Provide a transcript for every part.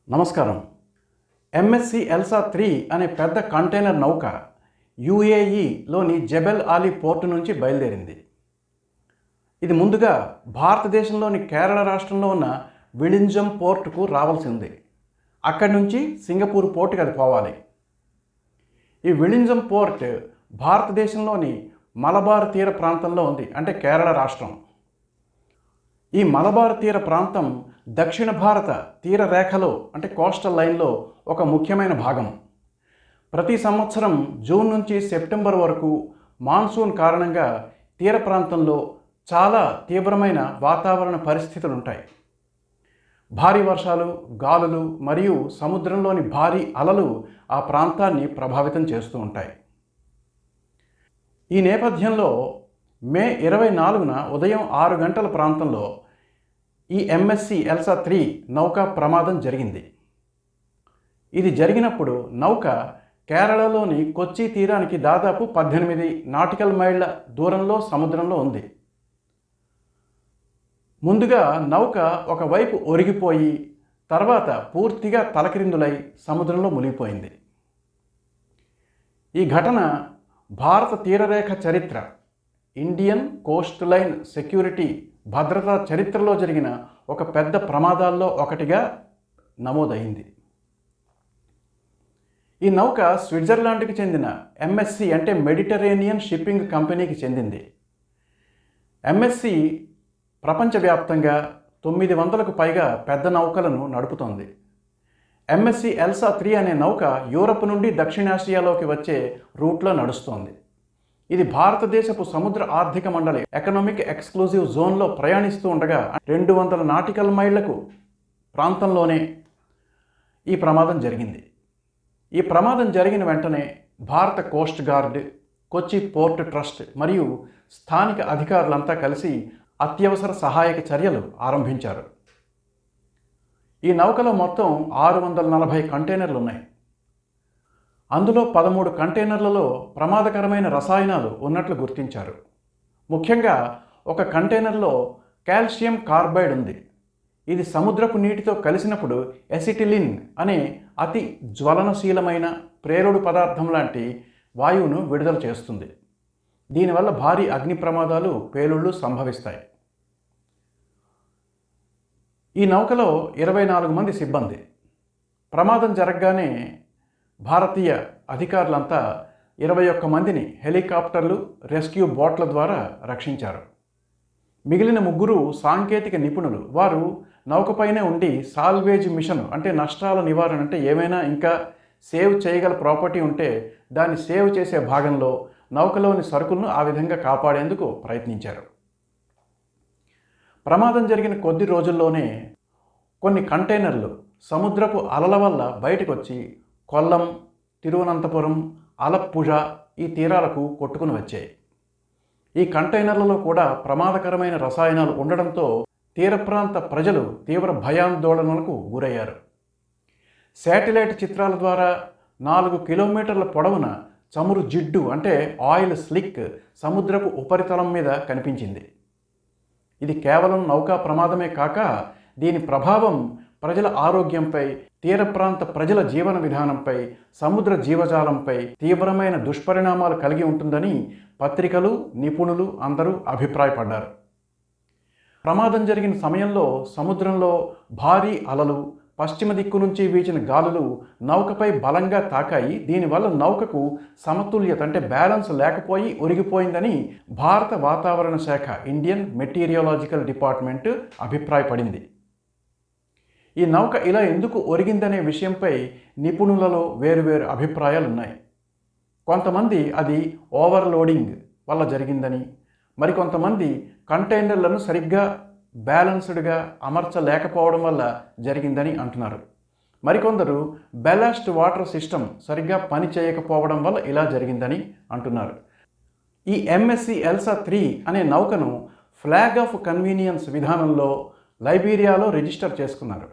నమస్కారం. MSc Elsa 3 అనే పెద్ద కంటైనర్ నౌక యుఏఈలోని జబెల్ ఆలీ పోర్టు నుంచి బయలుదేరింది. ఇది ముందుగా భారతదేశంలోని కేరళ రాష్ట్రంలో ఉన్న విళింజం పోర్టుకు రావాల్సి ఉంది. అక్కడి నుంచి సింగపూర్ పోర్టుకి అది పోవాలి. ఈ విళింజం పోర్ట్ భారతదేశంలోని మలబార్ తీర ప్రాంతంలో ఉంది, అంటే కేరళ రాష్ట్రం. ఈ మలబార్ తీర ప్రాంతం దక్షిణ భారత తీర రేఖలో, అంటే కోస్టల్ లైన్లో ఒక ముఖ్యమైన భాగం. ప్రతి సంవత్సరం జూన్ నుంచి సెప్టెంబర్ వరకు మాన్సూన్ కారణంగా తీర ప్రాంతంలో చాలా తీవ్రమైన వాతావరణ పరిస్థితులు ఉంటాయి. భారీ వర్షాలు, గాలులు మరియు సముద్రంలోని భారీ అలలు ఆ ప్రాంతాన్ని ప్రభావితం చేస్తూ ఉంటాయి. ఈ నేపథ్యంలో మే 24న ఉదయం 6 గంటల ప్రాంతంలో ఈ ఎంఎస్సి ఎల్సా 3 నౌక ప్రమాదం జరిగింది. ఇది జరిగినప్పుడు నౌక కేరళలోని కొచ్చి తీరానికి దాదాపు 18 నాటికల్ మైళ్ళ దూరంలో సముద్రంలో ఉంది. ముందుగా నౌక ఒకవైపు ఒరిగిపోయి తర్వాత పూర్తిగా తలక్రిందులై సముద్రంలో మునిగిపోయింది. ఈ ఘటన భారత తీరరేఖ చరిత్ర, ఇండియన్ కోస్ట్ లైన్ సెక్యూరిటీ భద్రతా చరిత్రలో జరిగిన ఒక పెద్ద ప్రమాదాల్లో ఒకటిగా నమోదైంది. ఈ నౌక స్విట్జర్లాండ్కి చెందిన ఎంఎస్సి, అంటే మెడిటరేనియన్ షిప్పింగ్ కంపెనీకి చెందింది. ఎంఎస్సి ప్రపంచవ్యాప్తంగా 900కు పైగా పెద్ద నౌకలను నడుపుతోంది. ఎంఎస్సి ఎల్సా 3 అనే నౌక యూరప్ నుండి దక్షిణాసియాలోకి వచ్చే రూట్లో నడుస్తోంది. ఇది భారతదేశపు సముద్ర ఆర్థిక మండలి ఎకనామిక్ ఎక్స్క్లూజివ్ జోన్లో ప్రయాణిస్తూ ఉండగా 200 నాటికల్ మైళ్లకు ప్రాంతంలోనే ఈ ప్రమాదం జరిగింది. ఈ ప్రమాదం జరిగిన వెంటనే భారత కోస్ట్ గార్డ్, కొచ్చి పోర్ట్ ట్రస్ట్ మరియు స్థానిక అధికారులంతా కలిసి అత్యవసర సహాయక చర్యలు ఆరంభించారు. ఈ నౌకలో మొత్తం 640 కంటైనర్లు ఉన్నాయి. అందులో 13 కంటైనర్లలో ప్రమాదకరమైన రసాయనాలు ఉన్నట్లు గుర్తించారు. ముఖ్యంగా ఒక కంటైనర్లో కాల్షియం కార్బైడ్ ఉంది. ఇది సముద్రపు నీటితో కలిసినప్పుడు ఎసిటిలిన్ అనే అతి జ్వలనశీలమైన ప్రేరుడు పదార్థం లాంటి వాయువును విడుదల చేస్తుంది. దీనివల్ల భారీ అగ్ని ప్రమాదాలు, పేలుళ్ళు సంభవిస్తాయి. ఈ నౌకలో 24 మంది సిబ్బంది. ప్రమాదం జరగగానే భారతీయ అధికారులంతా 21 మందిని హెలికాప్టర్లు, రెస్క్యూ బోట్ల ద్వారా రక్షించారు. మిగిలిన 3 సాంకేతిక నిపుణులు. వారు నౌకపైనే ఉండి సాల్వేజ్ మిషన్, అంటే నష్టాల నివారణ, అంటే ఏమైనా ఇంకా సేవ్ చేయగల ప్రాపర్టీ ఉంటే దాన్ని సేవ్ చేసే భాగంలో నౌకలోని సరుకులను ఆ విధంగా కాపాడేందుకు ప్రయత్నించారు. ప్రమాదం జరిగిన కొద్ది రోజుల్లోనే కొన్ని కంటైనర్లు సముద్రపు అలల వల్ల బయటకు వచ్చి కొల్లం, తిరువనంతపురం, ఆలప్పుజ ఈ తీరాలకు కొట్టుకుని వచ్చాయి. ఈ కంటైనర్లలో కూడా ప్రమాదకరమైన రసాయనాలు ఉండడంతో తీర ప్రాంత ప్రజలు తీవ్ర భయాందోళనలకు గురయ్యారు. శాటిలైట్ చిత్రాల ద్వారా 4 కిలోమీటర్ల పొడవున చమురు జిడ్డు, అంటే ఆయిల్ స్లిక్ సముద్రపు ఉపరితలం మీద కనిపించింది. ఇది కేవలం నౌకా ప్రమాదమే కాక దీని ప్రభావం ప్రజల ఆరోగ్యంపై, తీర ప్రాంత ప్రజల జీవన విధానంపై, సముద్ర జీవజాలంపై తీవ్రమైన దుష్పరిణామాలు కలిగి ఉంటుందని పత్రికలు, నిపుణులు అందరూ అభిప్రాయపడ్డారు. ప్రమాదం జరిగిన సమయంలో సముద్రంలో భారీ అలలు, పశ్చిమ దిక్కు నుంచి వీచిన గాలులు నౌకపై బలంగా తాకాయి. దీనివల్ల నౌకకు సమతుల్యత, అంటే బ్యాలెన్స్ లేకపోయి ఒరిగిపోయిందని భారత వాతావరణ శాఖ, ఇండియన్ మెటీరియాలజికల్ డిపార్ట్మెంట్ అభిప్రాయపడింది. ఈ నౌక ఇలా ఎందుకు ఒరిగిందనే విషయంపై నిపుణులలో వేరువేరు అభిప్రాయాలున్నాయి. కొంతమంది అది ఓవర్లోడింగ్ వల్ల జరిగిందని, మరికొంతమంది కంటైనర్లను సరిగ్గా బ్యాలెన్స్డ్గా అమర్చలేకపోవడం వల్ల జరిగిందని అంటున్నారు. మరికొందరు బ్యాలాస్ట్ వాటర్ సిస్టమ్ సరిగ్గా పని చేయకపోవడం వల్ల ఇలా జరిగిందని అంటున్నారు. ఈ ఎంఎస్సి ఎల్సా 3 అనే నౌకను ఫ్లాగ్ ఆఫ్ కన్వీనియన్స్ విధానంలో లైబీరియాలో రిజిస్టర్ చేసుకున్నారు.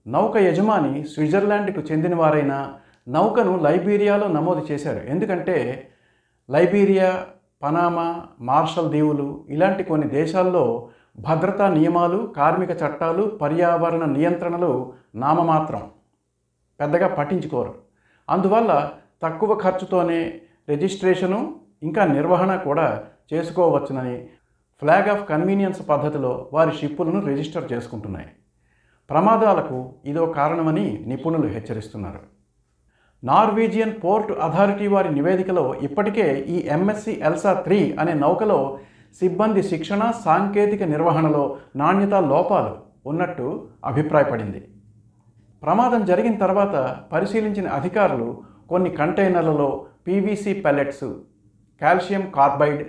నౌక యజమాని స్విట్జర్లాండ్కు చెందిన వారైన నౌకను లైబీరియాలో నమోదు చేశారు. ఎందుకంటే లైబీరియా, పనామా, మార్షల్ దీవులు ఇలాంటి కొన్ని దేశాల్లో భద్రతా నియమాలు, కార్మిక చట్టాలు, పర్యావరణ నియంత్రణలు నామమాత్రం, పెద్దగా పట్టించుకోరు. అందువల్ల తక్కువ ఖర్చుతోనే రిజిస్ట్రేషను ఇంకా నిర్వహణ కూడా చేసుకోవచ్చునని ఫ్లాగ్ ఆఫ్ కన్వీనియన్స్ పద్ధతిలో వారి షిప్పులను రిజిస్టర్ చేసుకుంటున్నాయి. ప్రమాదాలకు ఇదో కారణమని నిపుణులు హెచ్చరిస్తున్నారు. నార్వీజియన్ పోర్ట్ అథారిటీ వారి నివేదికలో ఇప్పటికే ఈ MSC ఎల్సా 3 అనే నౌకలో సిబ్బంది శిక్షణ, సాంకేతిక నిర్వహణలో నాణ్యతా లోపాలు ఉన్నట్టు అభిప్రాయపడింది. ప్రమాదం జరిగిన తర్వాత పరిశీలించిన అధికారులు కొన్ని కంటైనర్లలో PVC pellets, calcium carbide,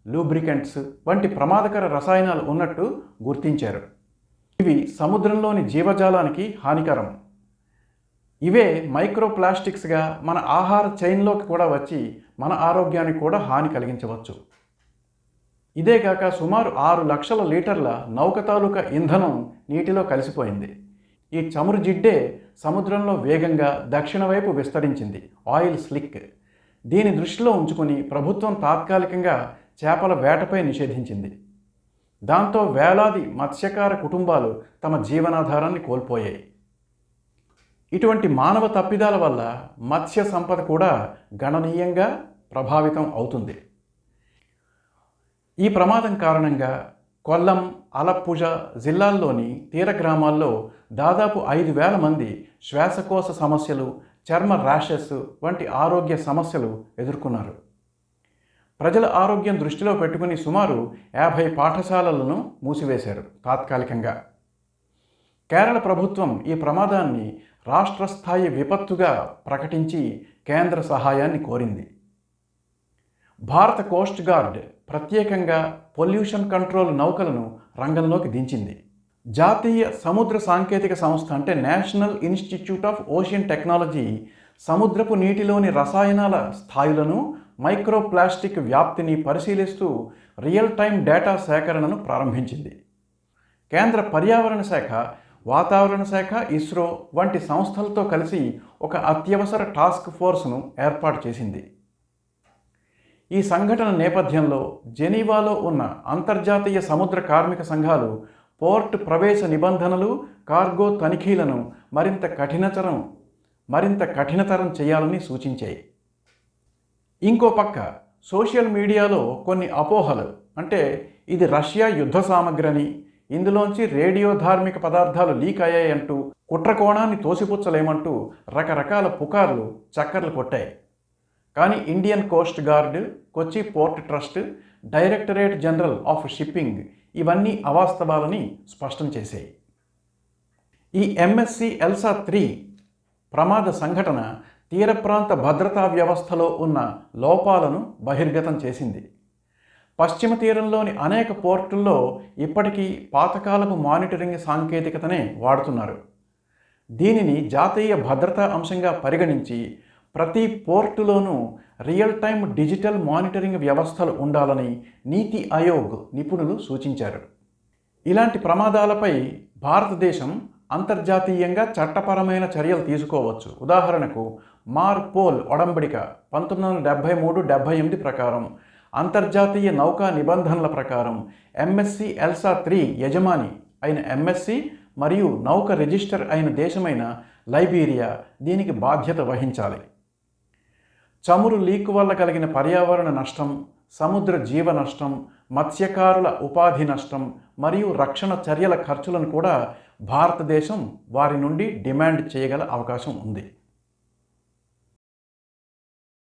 lubricants వంటి ప్రమాదకర రసాయనాలు ఉన్నట్టు గుర్తించారు. ఇవి సముద్రంలోని జీవజాలానికి హానికరం. ఇవే మైక్రోప్లాస్టిక్స్గా మన ఆహార చైన్లోకి కూడా వచ్చి మన ఆరోగ్యానికి కూడా హాని కలిగించవచ్చు. ఇదేగాక సుమారు 6 లక్షల లీటర్ల నౌక తాలూకా ఇంధనం నీటిలో కలిసిపోయింది. ఈ చమురు జిడ్డే సముద్రంలో వేగంగా దక్షిణ వైపు విస్తరించింది, ఆయిల్ స్లిక్. దీని దృష్టిలో ఉంచుకుని ప్రభుత్వం తాత్కాలికంగా చేపల వేటపై నిషేధించింది. దాంతో వేలాది మత్స్యకార కుటుంబాలు తమ జీవనాధారాన్ని కోల్పోయాయి. ఇటువంటి మానవ తప్పిదాల వల్ల మత్స్య సంపద కూడా గణనీయంగా ప్రభావితం అవుతుంది. ఈ ప్రమాదం కారణంగా కొల్లం, అలప్పుజ జిల్లాల్లోని తీర గ్రామాల్లో దాదాపు 5,000 మంది శ్వాసకోశ సమస్యలు, చర్మ ర్యాషెస్ వంటి ఆరోగ్య సమస్యలు ఎదుర్కొన్నారు. ప్రజల ఆరోగ్యం దృష్టిలో పెట్టుకుని సుమారు 50 పాఠశాలలను మూసివేశారు తాత్కాలికంగా. కేరళ ప్రభుత్వం ఈ ప్రమాదాన్ని రాష్ట్ర స్థాయి విపత్తుగా ప్రకటించి కేంద్ర సహాయాన్ని కోరింది. భారత కోస్ట్ గార్డ్ ప్రత్యేకంగా పొల్యూషన్ కంట్రోల్ నౌకలను రంగంలోకి దించింది. జాతీయ సముద్ర సాంకేతిక సంస్థ అంటే national institute of ocean technology సముద్రపు నీటిలోని రసాయనాల స్థాయిలను, మైక్రోప్లాస్టిక్ వ్యాప్తిని పరిశీలిస్తూ రియల్ టైం డేటా సేకరణను ప్రారంభించింది. కేంద్ర పర్యావరణ శాఖ, వాతావరణ శాఖ, ఇస్రో వంటి సంస్థలతో కలిసి ఒక అత్యవసర టాస్క్ ఫోర్స్ను ఏర్పాటు చేసింది. ఈ సంఘటన నేపథ్యంలో జెనీవాలో ఉన్న అంతర్జాతీయ సముద్ర కార్మిక సంఘాలు పోర్ట్ ప్రవేశ నిబంధనలు, కార్గో తనిఖీలను మరింత కఠినతరం చేయాలని సూచించాయి. ఇంకో పక్క సోషల్ మీడియాలో కొన్ని అపోహలు, అంటే ఇది రష్యా యుద్ధ సామగ్రిని, ఇందులోంచి రేడియో ధార్మిక పదార్థాలు లీక్ అయ్యాయంటూ, కుట్రకోణాన్ని తోసిపుచ్చలేమంటూ రకరకాల పుకార్లు చక్కర్లు కొట్టాయి. కానీ Indian coast guard, Kochi port trust, directorate general of shipping ఇవన్నీ అవాస్తవాలని స్పష్టం చేశాయి. ఈ MSC ఎల్సా 3 ప్రమాద సంఘటన తీర ప్రాంత భద్రతా వ్యవస్థలో ఉన్న లోపాలను బహిర్గతం చేసింది. పశ్చిమ తీరంలోని అనేక పోర్టుల్లో ఇప్పటికీ పాతకాలపు మానిటరింగ్ సాంకేతికతనే వాడుతున్నారు. దీనిని జాతీయ భద్రతా అంశంగా పరిగణించి ప్రతి పోర్టులోనూ రియల్ టైమ్ డిజిటల్ మానిటరింగ్ వ్యవస్థలు ఉండాలని నీతి ఆయోగ్ నిపుణులు సూచించారు. ఇలాంటి ప్రమాదాలపై భారతదేశం అంతర్జాతీయంగా చట్టపరమైన చర్యలు తీసుకోవచ్చు. ఉదాహరణకు మార్పోల్ ఒడంబడిక 1973-78 ప్రకారం, అంతర్జాతీయ నౌకా నిబంధనల ప్రకారం MSC ఎల్సా 3 యజమాని అయిన MSC మరియు నౌక రిజిస్టర్ అయిన దేశమైన లైబీరియా దీనికి బాధ్యత వహించాలి. చమురు లీక్ వల్ల కలిగిన పర్యావరణ నష్టం, సముద్ర జీవ నష్టం, మత్స్యకారుల ఉపాధి నష్టం మరియు రక్షణ చర్యల ఖర్చులను కూడా భారతదేశం వారి నుండి డిమాండ్ చేయగల అవకాశం ఉంది.